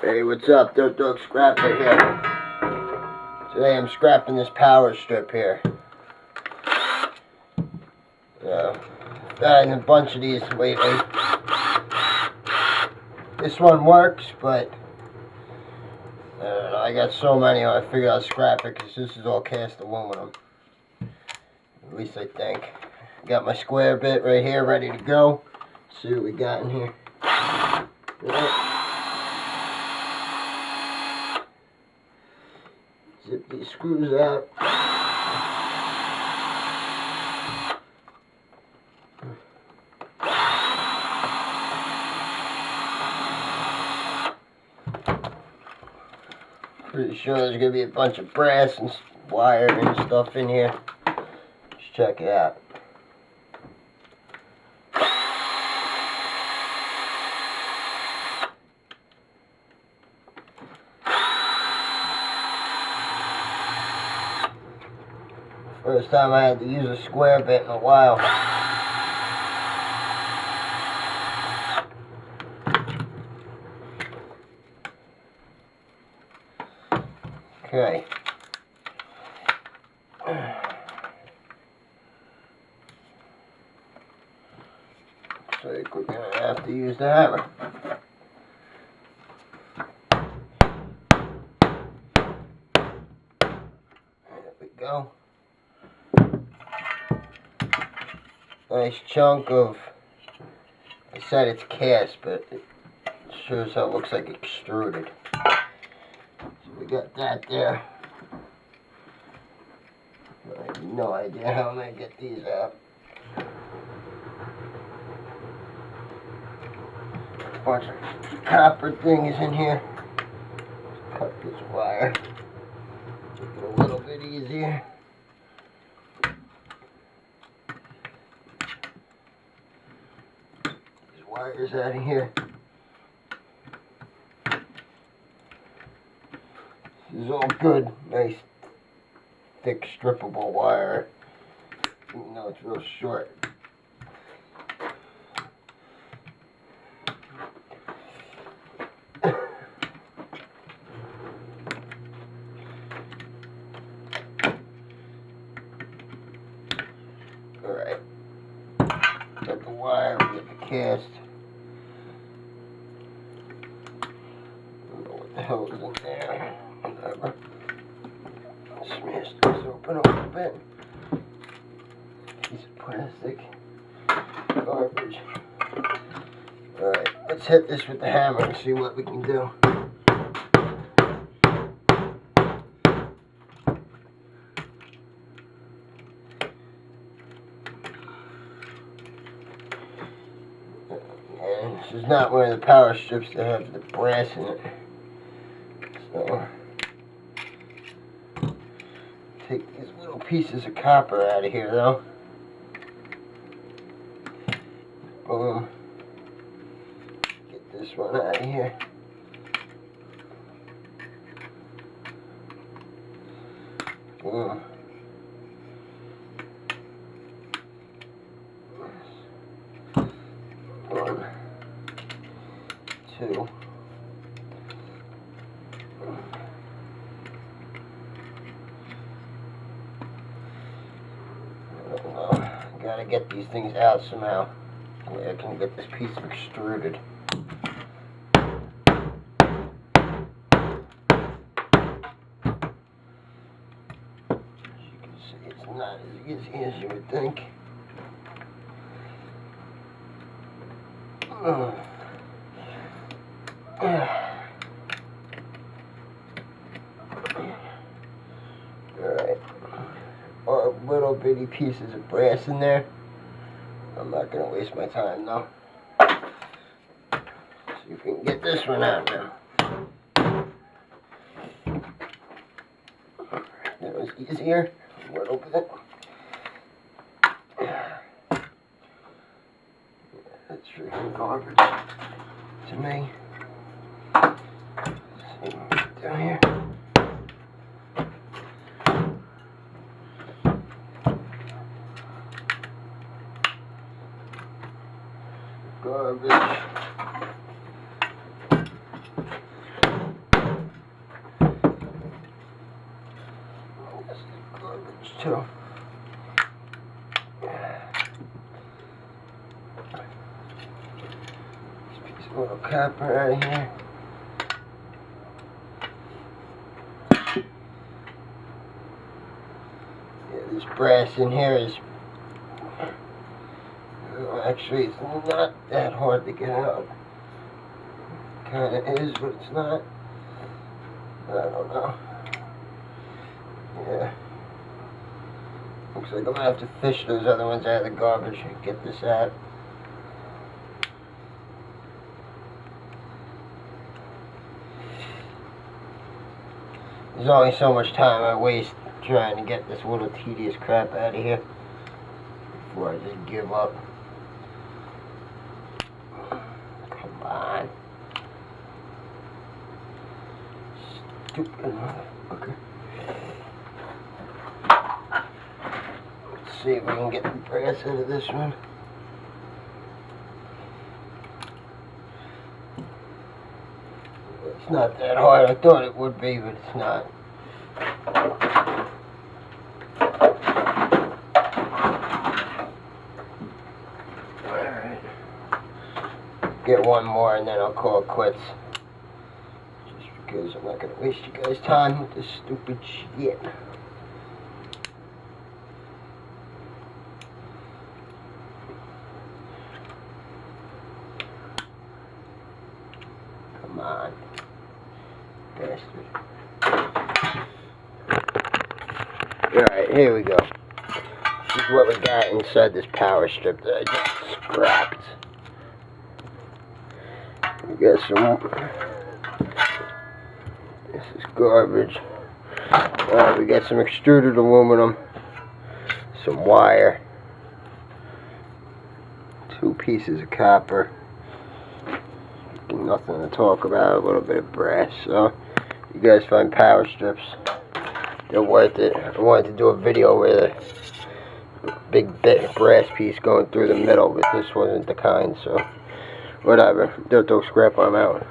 Hey, what's up? Dirt Dog Scrapper here. Today I'm scrapping this power strip here. Gotten a bunch of these lately. This one works, but I don't know, I got so many I figured I'll scrap it because this is all cast aluminum. At least I think. Got my square bit right here ready to go. Let's see what we got in here. Right. Zip these screws out. Pretty sure there's going to be a bunch of brass and wire and stuff in here. Let's check it out. First time I had to use a square bit in a while. Okay. Looks like we're going to have to use the hammer. There we go. Nice chunk of, I said it's cast, but it shows how it looks like extruded. So we got that there. I have no idea how I'm going to get these out. A bunch of copper things in here. Let's cut this wire. Make it a little bit easier. Wires out of here. This is all good, nice, thick, strippable wire, even though it's real short. Alright, got the wire, we got the cast. What the hell is in there? Whatever. Smash this open a little bit. Piece of plastic. Garbage. Alright, let's hit this with the hammer and see what we can do. And this is not one of the power strips that have the brass in it. So, take these little pieces of copper out of here though. Boom. Get this one out of here. Boom. One, two. Gotta get these things out somehow. I can get this piece extruded. As you can see, it's not as easy as you would think. Alright. Or little bitty pieces of brass in there. I'm not going to waste my time though. See if we can get this one out now. That was easier. A little bit. That's freaking garbage to me. Let's see what we can do here. Garbage. too. This piece of little copper out of here. Yeah, this brass in here is actually, it's not that hard to get out. Kind of is, but it's not. I don't know. Yeah. Looks like I'm gonna have to fish those other ones out of the garbage and get this out. There's only so much time I waste trying to get this little tedious crap out of here before I just give up. Come on. Stupid motherfucker. Let's see if we can get the brass out of this one. It's not that hard. I thought it would be, but it's not. Alright. Get one more and then I'll call it quits. Just because I'm not going to waste you guys' time with this stupid shit. Come on. Bastard. Alright, here we go. This is what we got inside this power strip that I just scrapped. We got some... This is garbage. We got some extruded aluminum. Some wire. 2 pieces of copper. Nothing to talk about, a little bit of brass. So you guys find power strips, they're worth it. I wanted to do a video with a big brass piece going through the middle, but this wasn't the kind, so whatever. Don't scrap, I'm out.